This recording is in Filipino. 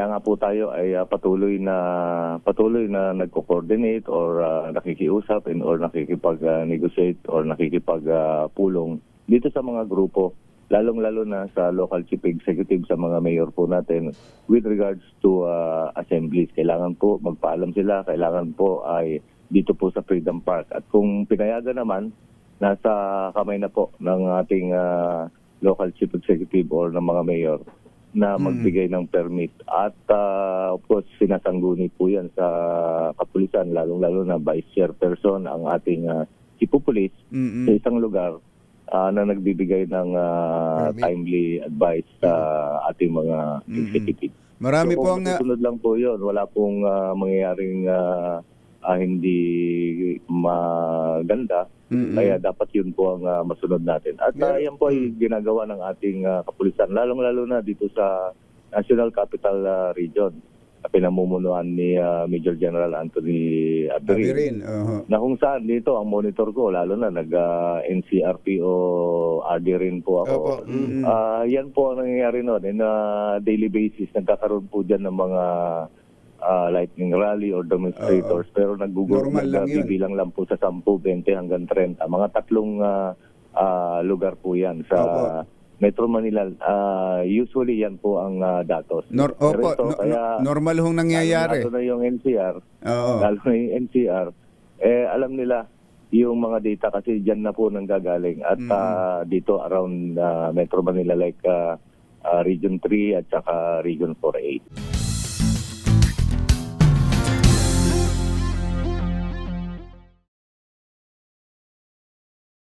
Kaya nga po tayo ay patuloy na nagko-coordinate or nakikiusap or nakikipag-negotiate or nakikipag-pulong dito sa mga grupo, lalong-lalo na sa local chief executive, sa mga mayor po natin with regards to assemblies. Kailangan po magpaalam sila, kailangan po ay dito po sa Freedom Park. At kung pinayagan naman, nasa kamay na po ng ating local chief executive or ng mga mayor na magbigay ng permit. At of course, sinasangguni po yan sa kapulisan, lalong-lalo na vice chairperson ang ating chief of police sa isang lugar na nagbibigay ng timely advice sa ating mga executive. Marami so, po ang... Sunod lang po yun. Wala pong mangyayaring hindi maganda. Kaya dapat yun po ang masunod natin. At yan po ay ginagawa ng ating kapulisan, lalong-lalo na dito sa National Capital Region. Pinamumunuan ni Major General Anthony Abirin. Na kung saan dito ang monitor ko, lalo na nag-NCRPO RD rin po ako. Yan po ang nangyayari noon. In daily basis, nagkakaroon po dyan ng mga lightning rally or demonstrators, pero nagbibilang lang po sa 10, 20 hanggang 30. Mga tatlong lugar po yan sa Metro Manila. Usually yan po ang datos. Normal hong nangyayari. Lalo na yung NCR. Lalo na yung NCR. Alam nila yung mga data kasi dyan na po nanggagaling. At dito around Metro Manila like Region 3 at saka Region 4A.